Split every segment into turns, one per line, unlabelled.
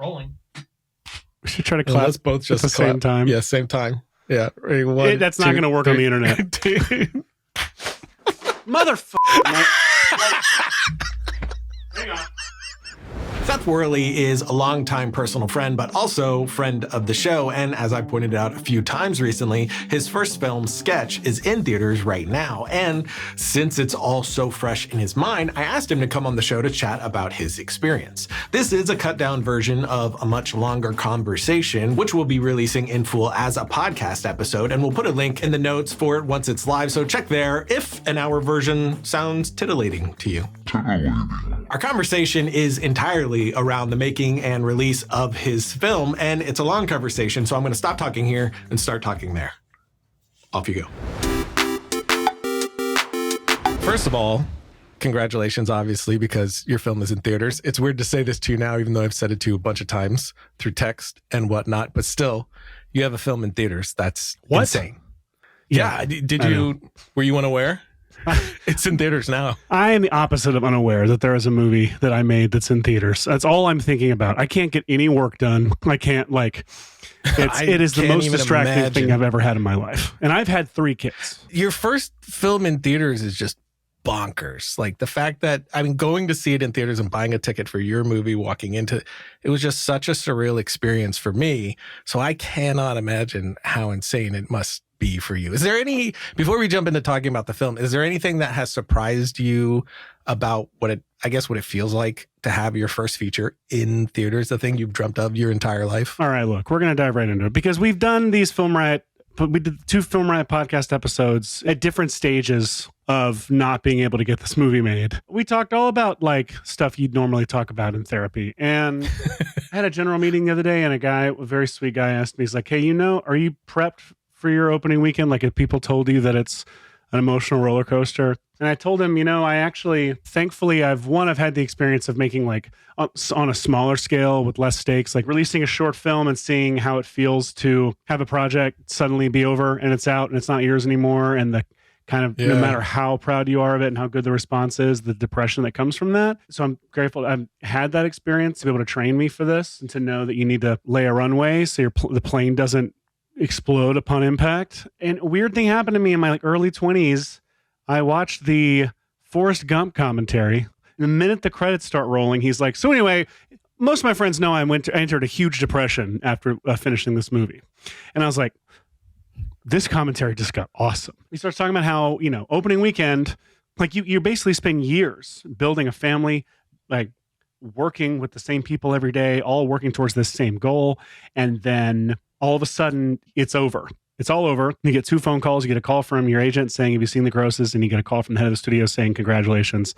Rolling.
We should try to clap
let's both just
at the
clap.
same time.
Yeah, same time. Yeah. Ready, one,
That's not going to work on the internet. Motherfucker. Hang on.
Seth Worley is a longtime personal friend, but also friend of the show. And as I pointed out a few times recently, his first film, Sketch, is in theaters right now. And since it's all so fresh in his mind, I asked him to come on the show to chat about his experience. This is a cut down version of a much longer conversation, which we'll be releasing in full as a podcast episode. And we'll put a link in the notes for it once it's live. So check there if an hour version sounds titillating to you. Our conversation is entirely around the making and release of his film, and it's a long conversation, so I'm going to stop talking here and start talking there. Off you go. First of all, congratulations, obviously, because your film is in theaters. It's weird to say this to you now, even though I've said it to you a bunch of times through text and whatnot, but still, you have a film in theaters. That's insane. Yeah. Were you unaware? It's in theaters now.
I am the opposite of unaware that there is a movie that I made that's in theaters. That's all I'm thinking about. I can't get any work done. I can't it is the most distracting thing I've ever had in my life. And I've had 3 kids.
Your first film in theaters is just bonkers. Like the fact that, going to see it in theaters and buying a ticket for your movie, walking into it was just such a surreal experience for me. So I cannot imagine how insane it must be for you. Is there before we jump into talking about the film, is there anything that has surprised you about what it feels like to have your first feature in theaters, the thing you've dreamt of your entire life?
All right, look, we're going to dive right into it because we've done these we did 2 Film Riot podcast episodes at different stages of not being able to get this movie made. We talked all about stuff you'd normally talk about in therapy. And I had a general meeting the other day and a very sweet guy asked me, he's like, hey, are you prepped for your opening weekend? Like if people told you that it's an emotional roller coaster. And I told him, I actually, thankfully, I've had the experience of making on a smaller scale with less stakes, like releasing a short film and seeing how it feels to have a project suddenly be over and it's out and it's not yours anymore. And the kind of, no matter how proud you are of it and how good the response is, the depression that comes from that. So I'm grateful I've had that experience to be able to train me for this and to know that you need to lay a runway so the plane doesn't explode upon impact. And a weird thing happened to me in my early 20s. I watched the Forrest Gump commentary. The minute the credits start rolling, he's like, so anyway, most of my friends know I entered a huge depression after finishing this movie. And I was like, this commentary just got awesome. He starts talking about how, opening weekend, you basically spend years building a family, working with the same people every day, all working towards this same goal. And then all of a sudden it's over. It's all over. You get 2 phone calls. You get a call from your agent saying, have you seen the grosses? And you get a call from the head of the studio saying, congratulations.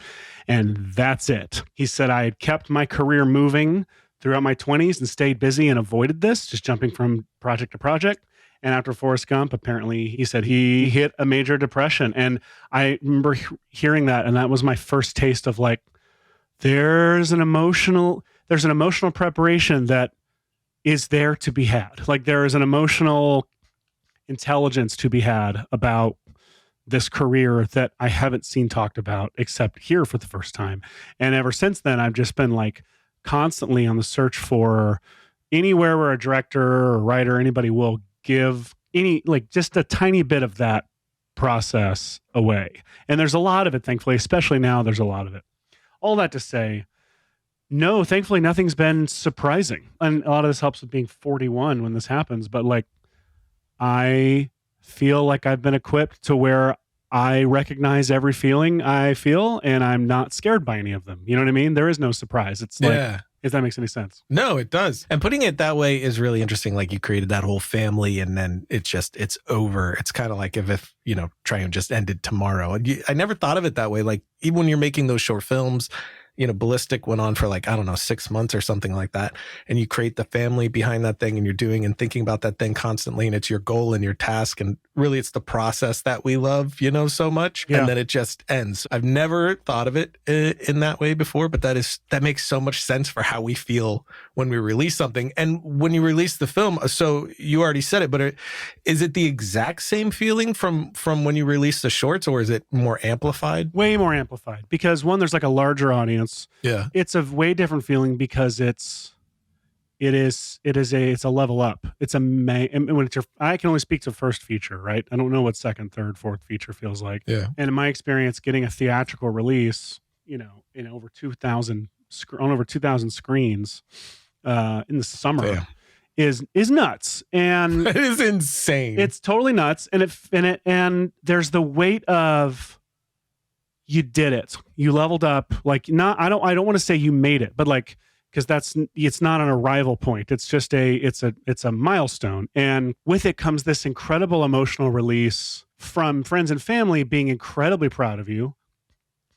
And that's it. He said, I had kept my career moving throughout my 20s and stayed busy and avoided this, just jumping from project to project. And after Forrest Gump, apparently he said he hit a major depression. And I remember hearing that. And that was my first taste of there's an emotional preparation that is there to be had. There is an emotional intelligence to be had about this career that I haven't seen talked about except here for the first time. And ever since then, I've just been constantly on the search for anywhere where a director or writer, anybody will give just a tiny bit of that process away. And there's a lot of it, thankfully, especially now there's a lot of it. All that to say, no, thankfully nothing's been surprising. And a lot of this helps with being 41 when this happens. But I feel like I've been equipped to where I recognize every feeling I feel and I'm not scared by any of them. You know what I mean? There is no surprise. It's if that makes any sense.
No, it does. And putting it that way is really interesting. You created that whole family and then it's over. It's kind of like if Triumph just ended tomorrow. I never thought of it that way. Even when you're making those short films, Ballistic went on for 6 months or something like that. And you create the family behind that thing and you're doing and thinking about that thing constantly. And it's your goal and your task. And really it's the process that we love, so much. Yeah. And then it just ends. I've never thought of it in that way before, but that makes so much sense for how we feel when we release something. And when you release the film, so you already said it, but is it the exact same feeling from when you release the shorts or is it more amplified?
Way more amplified because one, there's a larger audience.
Yeah.
It's a way different feeling because it's it's a level up. And when it's I can only speak to first feature, right? I don't know what second, third, fourth feature feels like.
Yeah.
And in my experience, getting a theatrical release, in over 2,000 screens in the summer is nuts. And
it is insane.
It's totally nuts. And there's the weight of, you did it. You leveled up. Like, I don't want to say you made it, but like, because it's not an arrival point. It's just it's a milestone. And with it comes this incredible emotional release from friends and family being incredibly proud of you.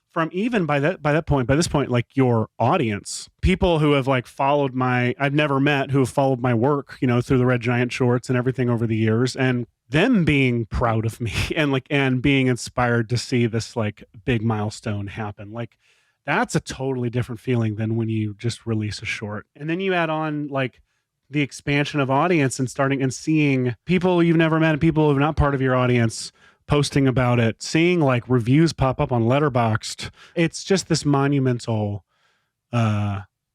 From even by this point, like your audience, people who have like followed I've never met, who have followed my work, through the Red Giant shorts and everything over the years, and them being proud of me and being inspired to see this like big milestone happen. Like, that's a totally different feeling than when you just release a short. And then you add on like the expansion of audience and starting and seeing people you've never met and people who are not part of your audience posting about it, seeing like reviews pop up on Letterboxd. It's just this monumental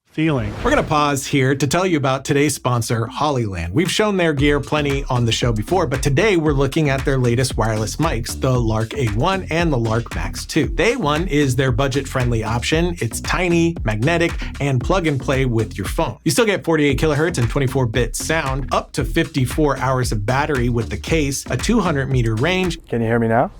feeling.
We're going to pause here to tell you about today's sponsor, Hollyland. We've shown their gear plenty on the show before, but today we're looking at their latest wireless mics, the LARK A1 and the LARK Max 2. The A1 is their budget-friendly option. It's tiny, magnetic, and plug and play with your phone. You still get 48 kilohertz and 24-bit sound, up to 54 hours of battery with the case, a 200-meter range.
Can you hear me now?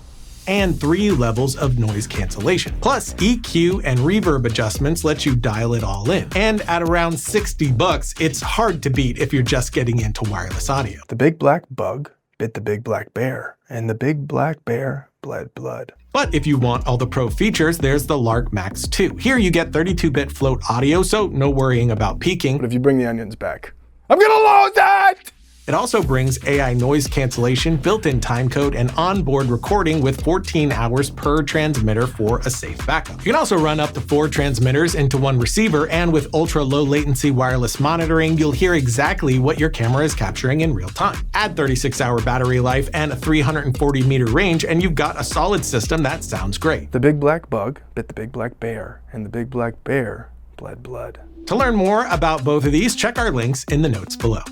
And 3 levels of noise cancellation. Plus, EQ and reverb adjustments let you dial it all in. And at around $60, it's hard to beat if you're just getting into wireless audio.
The big black bug bit the big black bear, and the big black bear bled blood.
But if you want all the pro features, there's the LARK Max 2. Here you get 32-bit float audio, so no worrying about peaking.
But if you bring the onions back, I'm gonna lose it!
It also brings AI noise cancellation, built-in timecode, and onboard recording with 14 hours per transmitter for a safe backup. You can also run up to 4 transmitters into one receiver, and with ultra-low latency wireless monitoring, you'll hear exactly what your camera is capturing in real time. Add 36-hour battery life and a 340-meter range, and you've got a solid system that sounds great.
The big black bug bit the big black bear, and the big black bear bled blood.
To learn more about both of these, check our links in the notes below.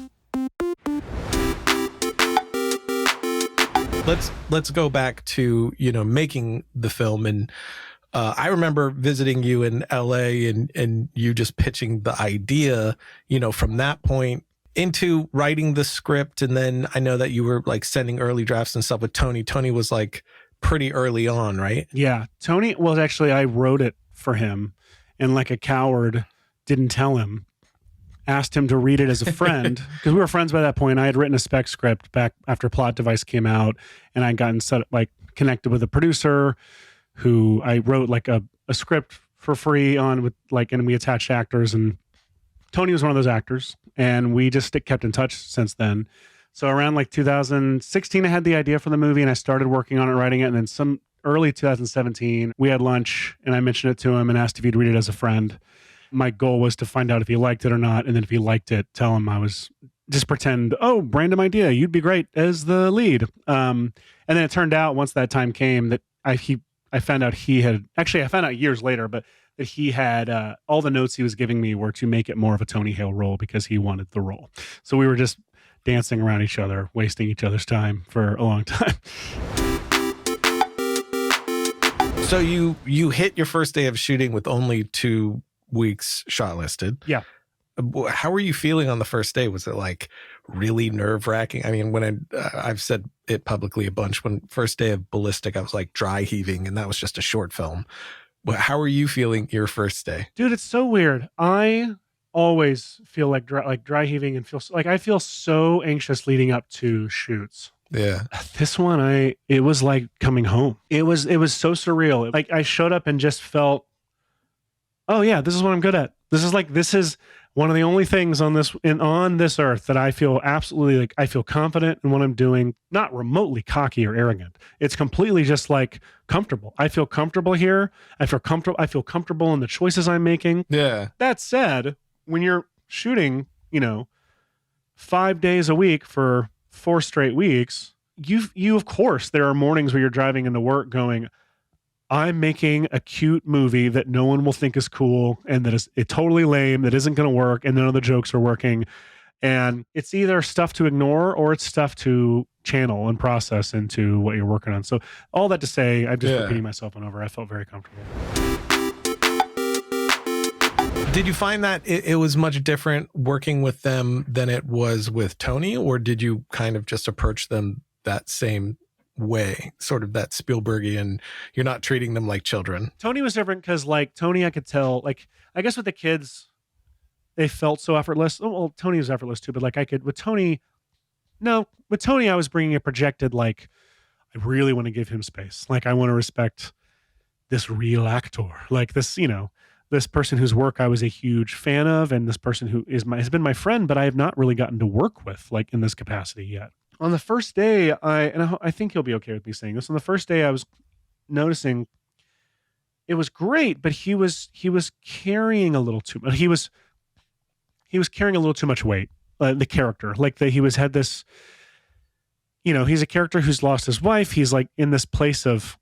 Let's go back to, making the film. And I remember visiting you in LA and you just pitching the idea, from that point into writing the script. And then I know that you were like sending early drafts and stuff with Tony. Tony was like pretty early on, right?
Yeah. Tony was actually, I wrote it for him and like a coward didn't tell him. Asked him to read it as a friend because we were friends by that point. I had written a spec script back after Plot Device came out, and I'd gotten connected with a producer who I wrote like a script for free on with and we attached actors, and Tony was one of those actors, and we just kept in touch since then. So around 2016, I had the idea for the movie, and I started working on it, writing it, and then some early 2017, we had lunch, and I mentioned it to him and asked if he'd read it as a friend. My goal was to find out if he liked it or not. And then if he liked it, tell him just pretend, oh, random idea. You'd be great as the lead. And then it turned out once that time came that I found out I found out years later, but that he had, all the notes he was giving me were to make it more of a Tony Hale role because he wanted the role. So we were just dancing around each other, wasting each other's time for a long time.
So you hit your first day of shooting with only 2 weeks shortlisted.
Yeah.
How were you feeling on the first day? Was it like really nerve-wracking? I mean, when I've said it publicly a bunch, when first day of Ballistic, I was like dry heaving, and that was just a short film. But how are you feeling your first day? Dude,
it's so weird. I always feel like dry heaving and I feel so anxious leading up to shoots.
Yeah.
This one, it was like coming home. It was so surreal. Like I showed up and just felt, oh yeah, this is what I'm good at. This is one of the only things on this earth that I feel absolutely I feel confident in what I'm doing, not remotely cocky or arrogant. It's completely just comfortable. I feel comfortable here. I feel comfortable in the choices I'm making.
Yeah.
That said, when you're shooting, 5 days a week for 4 straight weeks, you of course, there are mornings where you're driving into work going, I'm making a cute movie that no one will think is cool and that is totally lame, that isn't going to work, and none of the jokes are working. And it's either stuff to ignore or it's stuff to channel and process into what you're working on. So all that to say, I'm just repeating myself on over. I felt very comfortable.
Did you find that it was much different working with them than it was with Tony, or did you kind of just approach them that same way, sort of that Spielbergian, you're not treating them like children?
Tony was different because like Tony, I could tell, like, I guess with the kids, they felt so effortless. Oh, well, Tony was effortless too, but like I could with Tony, I was bringing a projected, like, I really want to give him space. Like, I want to respect this real actor, like this, this person whose work I was a huge fan of, and this person who has been my friend, but I have not really gotten to work with like in this capacity yet. On the first day, I think he'll be okay with me saying this. On the first day, I was noticing it was great, but he was carrying a little too much. He was carrying a little too much weight. The character, like had this, he's a character who's lost his wife. He's like in this place of,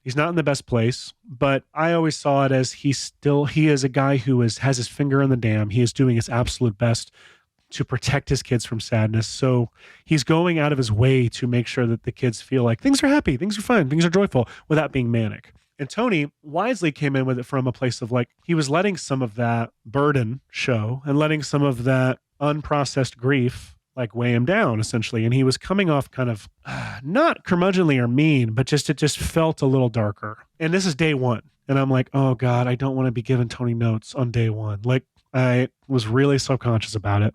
he's not in the best place, but I always saw it as he is a guy who has his finger in the dam. He is doing his absolute best to protect his kids from sadness. So he's going out of his way to make sure that the kids feel like things are happy, things are fun, things are joyful without being manic. And Tony wisely came in with it from a place of like, he was letting some of that burden show and letting some of that unprocessed grief like weigh him down essentially. And he was coming off kind of not curmudgeonly or mean, but it just felt a little darker. And this is day one. And I'm like, oh God, I don't want to be giving Tony notes on day one. Like I was really self-conscious about it.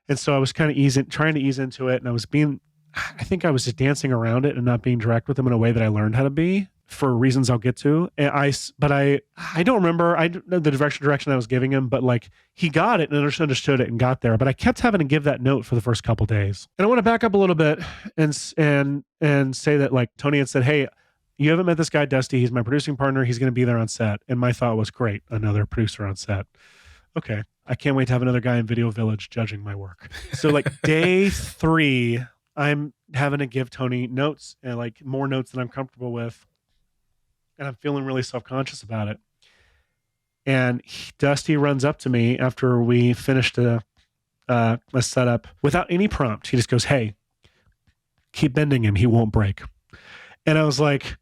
And so I was kind of trying to ease into it. And I think I was just dancing around it and not being direct with him in a way that I learned how to be, for reasons I'll get to. And I don't remember the direction I was giving him, but like he got it and understood it and got there. But I kept having to give that note for the first couple days. And I want to back up a little bit and say that like Tony had said, hey, you haven't met this guy, Dusty. He's my producing partner. He's going to be there on set. And my thought was, great, another producer on set. Okay, I can't wait to have another guy in Video Village judging my work. So like day 3, I'm having to give Tony notes and like more notes than I'm comfortable with. And I'm feeling really self-conscious about it. And Dusty runs up to me after we finished a setup without any prompt. He just goes, hey, keep bending him. He won't break. And I was like,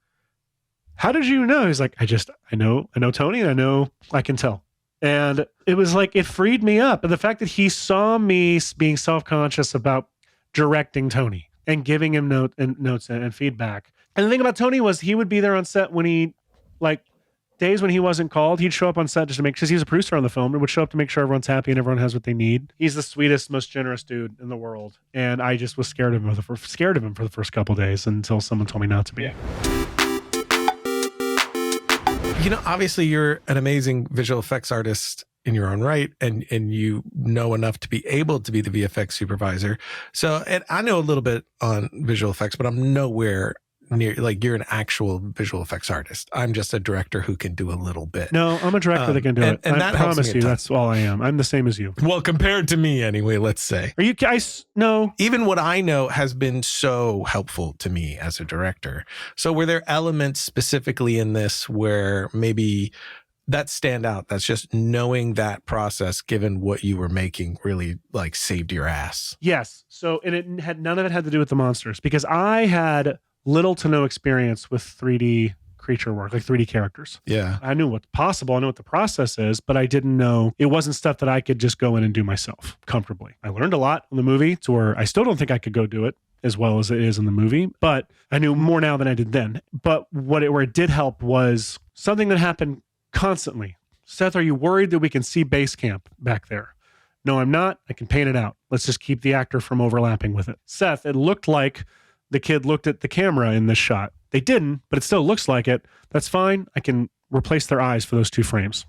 how did you know? He's like, I know Tony, and I can tell. And it was like, it freed me up. And the fact that he saw me being self-conscious about directing Tony and giving him notes and feedback. And the thing about Tony was he would be there on set when he, like, days when he wasn't called, he'd show up on set just to because he's a producer on the film, and would show up to make sure everyone's happy and everyone has what they need. He's the sweetest, most generous dude in the world. And I just was scared of him for the first couple of days until someone told me not to be.
Yeah. Obviously you're an amazing visual effects artist in your own right, and you know enough to be able to be the VFX supervisor. So, and I know a little bit on visual effects, but I'm nowhere near, like, you're an actual visual effects artist. I'm just a director who can do a little bit.
No, I'm a director that can do it. And I promise you, that's all I am. I'm the same as you.
Well, compared to me anyway, let's say.
Are you guys? No.
Even what I know has been so helpful to me as a director. So were there elements specifically in this where maybe that stand out? That's just knowing that process, given what you were making, really like saved your ass.
Yes. So, and none of it had to do with the monsters, because I had little to no experience with 3D creature work, like 3D characters.
Yeah.
I knew what's possible. I know what the process is, but I didn't know, it wasn't stuff that I could just go in and do myself comfortably. I learned a lot in the movie to where I still don't think I could go do it as well as it is in the movie, but I knew more now than I did then. But where it did help was something that happened constantly. Seth, are you worried that we can see base camp back there? No, I'm not. I can paint it out. Let's just keep the actor from overlapping with it. Seth, it looked like the kid looked at the camera in this shot. They didn't, but it still looks like it. That's fine. I can replace their eyes for those 2 frames,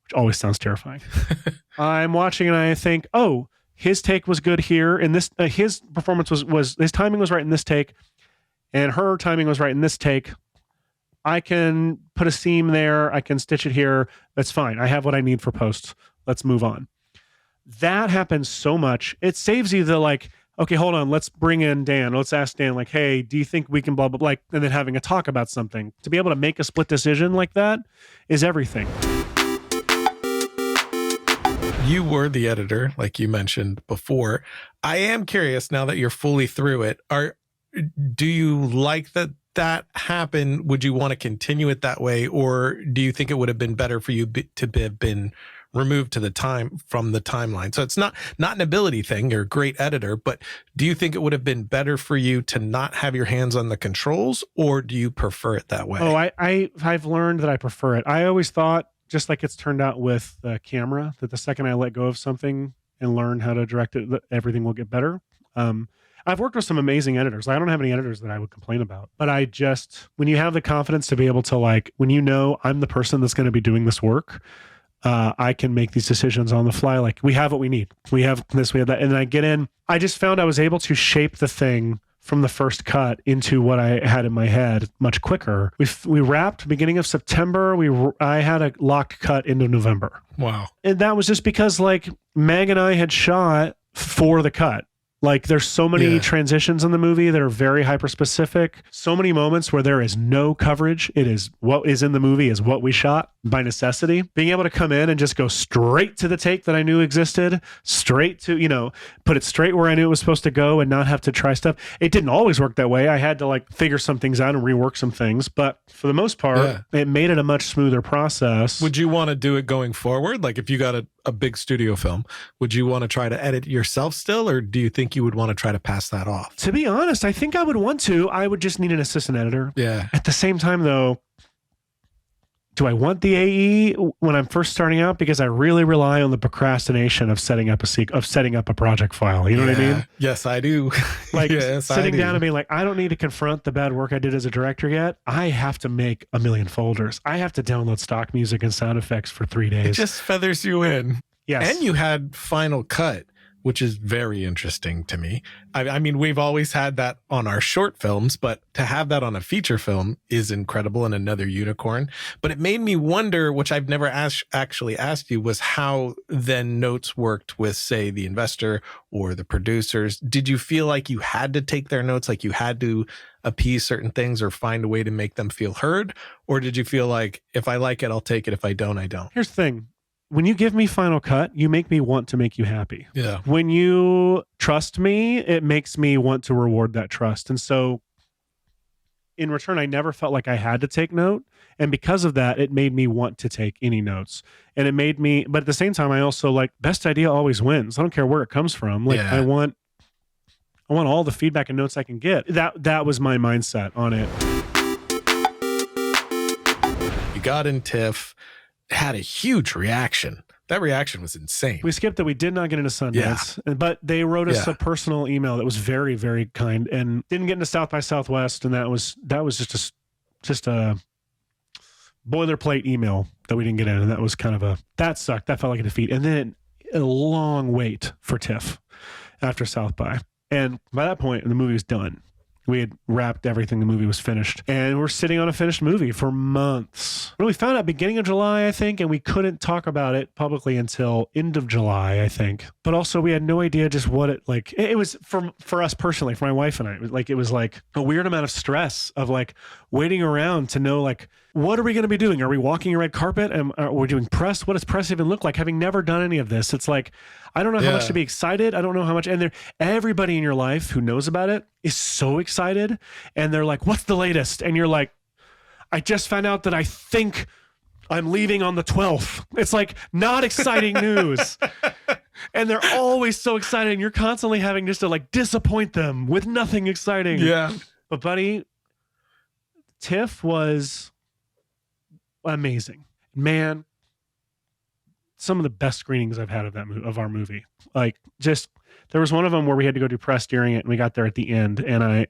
which always sounds terrifying. I'm watching and I think, oh, his take was good here. In this, his performance was his timing was right in this take, and her timing was right in this take. I can put a seam there. I can stitch it here. That's fine. I have what I need for post. Let's move on. That happens so much. It saves you the like, okay, hold on, let's bring in Dan. Let's ask Dan, like, hey, do you think we can blah, blah, blah, like, and then having a talk about something. To be able to make a split decision like that is everything.
You were the editor, like you mentioned before. I am curious now that you're fully through it. Do you like that happened? Would you want to continue it that way, or do you think it would have been better for you to have been removed from the timeline? So it's not an ability thing. You're a great editor, but do you think it would have been better for you to not have your hands on the controls, or do you prefer it that way?
Oh, I've learned that I prefer it. I always thought, just like it's turned out with the camera, that the second I let go of something and learn how to direct it, everything will get better. I've worked with some amazing editors. I don't have any editors that I would complain about, but when you have the confidence to be able to, like, when you know I'm the person that's going to be doing this work, I can make these decisions on the fly. Like, we have what we need. We have this, we have that. And then I get in. I just found I was able to shape the thing from the first cut into what I had in my head much quicker. We wrapped beginning of September. I had a locked cut into November.
Wow.
And that was just because, like, Meg and I had shot for the cut. Like, there's so many transitions in the movie that are very hyper specific. So many moments where there is no coverage. It is what is in the movie is what we shot by necessity. Being able to come in and just go straight to the take that I knew existed, straight to, put it straight where I knew it was supposed to go and not have to try stuff. It didn't always work that way. I had to, like, figure some things out and rework some things. But for the most part, it made it a much smoother process.
Would you want to do it going forward? Like, if you got a big studio film, would you want to try to edit yourself still, or do you think you would want to try to pass that off?
To be honest, I think I would want to. I would just need an assistant editor.
Yeah.
At the same time, though, do I want the AE when I'm first starting out? Because I really rely on the procrastination of setting up a project file. You know what I mean?
Yes, I do.
Like,
yes,
sitting down and being like, I don't need to confront the bad work I did as a director yet. I have to make a million folders. I have to download stock music and sound effects for 3 days.
It just feathers you in.
Yes.
And you had Final Cut, which is very interesting to me. I mean, we've always had that on our short films, but to have that on a feature film is incredible and another unicorn. But it made me wonder, which I've never actually asked you, was how then notes worked with, say, the investor or the producers. Did you feel like you had to take their notes, like you had to appease certain things or find a way to make them feel heard? Or did you feel like, if I like it, I'll take it. If I don't, I don't?
Here's the thing. When you give me Final Cut, you make me want to make you happy.
Yeah.
When you trust me, it makes me want to reward that trust. And so in return, I never felt like I had to take note. And because of that, it made me want to take any notes. And it made me, but at the same time, I also, like, best idea always wins. I don't care where it comes from. Like, I want all the feedback and notes I can get. That was my mindset on it.
You got in TIFF. Had a huge reaction. That reaction was insane.
We skipped that. We did not get into Sundance, but they wrote us a personal email that was very, very kind, and didn't get into South by Southwest. And that was just a boilerplate email that we didn't get in. And that was kind of that sucked. That felt like a defeat. And then a long wait for TIFF after South by. And by that point, the movie was done. We had wrapped everything. The movie was finished. And we're sitting on a finished movie for months. We found out beginning of July, I think, and we couldn't talk about it publicly until end of July, I think. But also, we had no idea just what it was for us personally, for my wife and I. It was like a weird amount of stress of, like, waiting around to know, like, what are we going to be doing? Are we walking a red carpet? And are we doing press? What does press even look like? Having never done any of this, it's like, I don't know how much to be excited. I don't know how much. And everybody in your life who knows about it is so excited. And they're like, what's the latest? And you're like, I just found out that I think I'm leaving on the 12th. It's like, not exciting news. And they're always so excited. And you're constantly having just to, like, disappoint them with nothing exciting.
Yeah.
But buddy, TIFF was amazing, man. Some of the best screenings I've had of our movie. Like, just, there was one of them where we had to go do press during it, and we got there at the end, and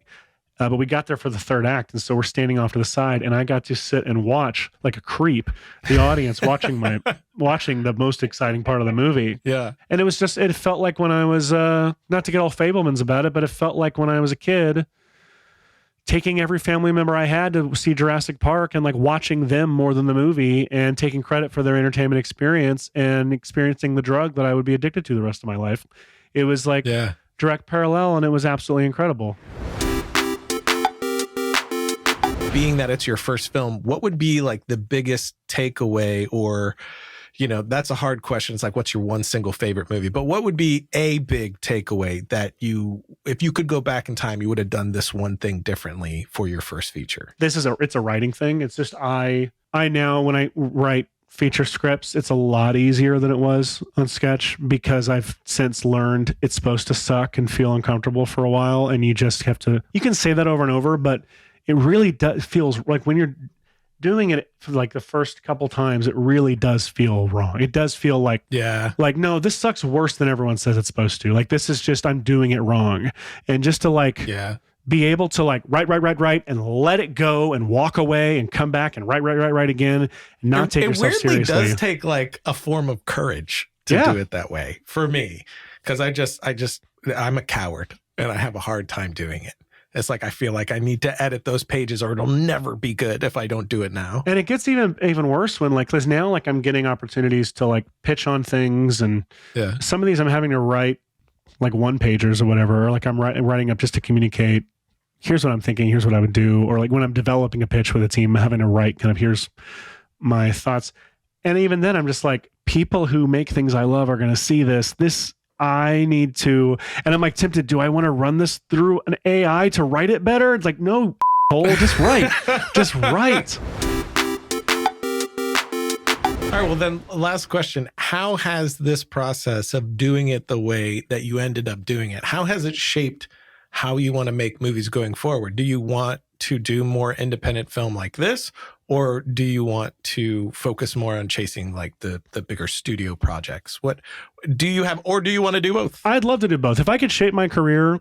but we got there for the third act, and so we're standing off to the side, and I got to sit and watch, like a creep, the audience watching the most exciting part of the movie.
Yeah.
And it felt like when I was, not to get all Fablemans about it, but it felt like when I was a kid, taking every family member I had to see Jurassic Park and, like, watching them more than the movie and taking credit for their entertainment experience and experiencing the drug that I would be addicted to the rest of my life. It was like, direct parallel, and it was absolutely incredible.
Being that it's your first film, what would be like the biggest takeaway, or, you know, that's a hard question. It's like, what's your one single favorite movie? But what would be a big takeaway that you, if you could go back in time, you would have done this one thing differently for your first feature?
It's a writing thing. It's just, I now, when I write feature scripts, it's a lot easier than it was on sketch, because I've since learned it's supposed to suck and feel uncomfortable for a while. And you just have to, you can say that over and over, but it really does feels like when you're doing it for like the first couple times, it really does feel wrong. It does feel like, like, no, this sucks worse than everyone says it's supposed to. Like, this is just, I'm doing it wrong. And just to like, be able to like write and let it go and walk away and come back and write again and not take yourself seriously.
It weirdly does take like a form of courage to do it that way for me. Cause I'm a coward and I have a hard time doing it. It's like, I feel like I need to edit those pages or it'll never be good if I don't do it now.
And it gets even worse when like, cause now like I'm getting opportunities to like pitch on things, and some of these I'm having to write like one pagers or whatever, or like I'm writing up just to communicate, here's what I'm thinking, here's what I would do. Or like when I'm developing a pitch with a team, I'm having to write kind of, here's my thoughts. And even then I'm just like, people who make things I love are going to see this I need to, and I'm like tempted, do I want to run this through an AI to write it better? It's like, no, just write. Just write.
All right, well then, last question. How has this process of doing it the way that you ended up doing it, how has it shaped how you want to make movies going forward? Do you want to do more independent film like this, or do you want to focus more on chasing like the bigger studio projects? What do you have, or do you want to do both?
I'd love to do both. If I could shape my career,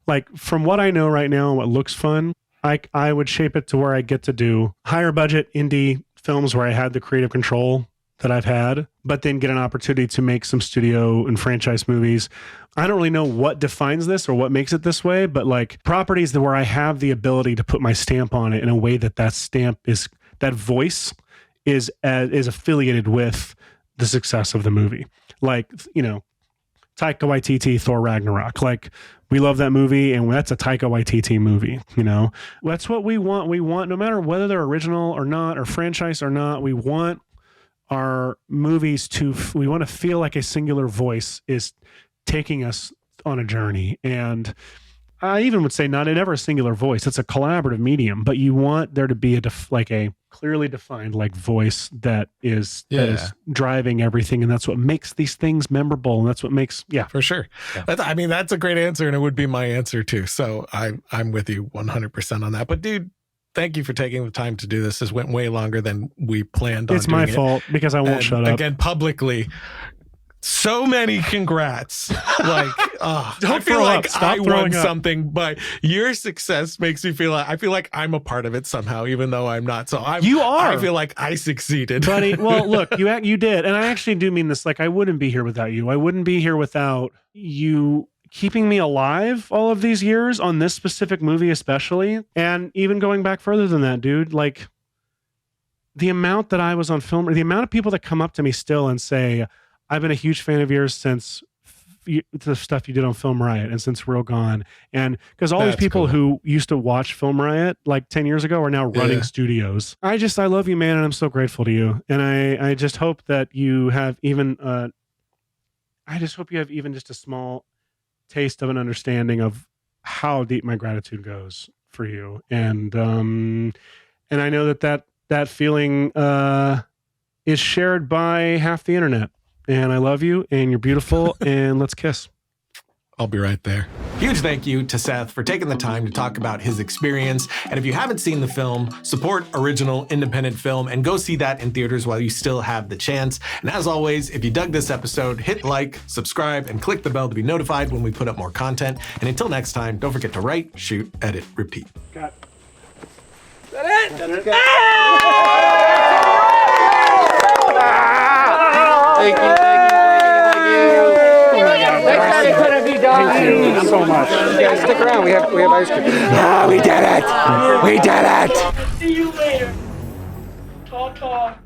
like from what I know right now and what looks fun, I would shape it to where I get to do higher budget indie films where I had the creative control that I've had, but then get an opportunity to make some studio and franchise movies. I don't really know what defines this or what makes it this way, but like properties that where I have the ability to put my stamp on it in a way that stamp is, that voice is affiliated with the success of the movie. Like, you know, Taika Waititi, Thor Ragnarok. Like, we love that movie, and that's a Taika Waititi movie, you know? That's what we want. We want, no matter whether they're original or not, or franchise or not, we want our movies we want to feel like a singular voice is taking us on a journey. And I even would say not ever a singular voice. It's a collaborative medium, but you want there to be a clearly defined like voice that is driving everything. And that's what makes these things memorable. And that's what makes,
for sure. Yeah. That's a great answer. And it would be my answer too. So I'm with you 100% on that. But dude, thank you for taking the time to do this. This went way longer than we planned on.
It's my fault because I won't shut up.
Again, publicly, so many congrats. Like,
don't
I feel
throw
like
up. Stop
I won
throwing up.
something, but your success makes me feel like, I feel like I'm a part of it somehow, even though I'm not. So
you are.
I feel like I succeeded.
Buddy, well, look, you did. And I actually do mean this. Like, I wouldn't be here without you. I wouldn't be here without you keeping me alive all of these years on this specific movie, especially. And even going back further than that, dude, like the amount that I was on film, or the amount of people that come up to me still and say, I've been a huge fan of yours since the stuff you did on Film Riot and since Real Gone. And because all these people who used to watch Film Riot like 10 years ago are now running studios. I love you, man. And I'm so grateful to you. And I just hope that you have even, just a small taste of an understanding of how deep my gratitude goes for you. And I know that feeling is shared by half the internet. And I love you, and you're beautiful, and let's kiss.
I'll be right there. Huge thank you to Seth for taking the time to talk about his experience. And if you haven't seen the film, support original independent film and go see that in theaters while you still have the chance. And as always, if you dug this episode, hit like, subscribe, and click the bell to be notified when we put up more content. And until next time, don't forget to write, shoot, edit, repeat.
Got it.
Is that it? Thank you. Next time it's gonna be done.
Thank you so much.
Yeah, stick around. We have ice cream.
We did it! We did it!
See you later. Ta-ta.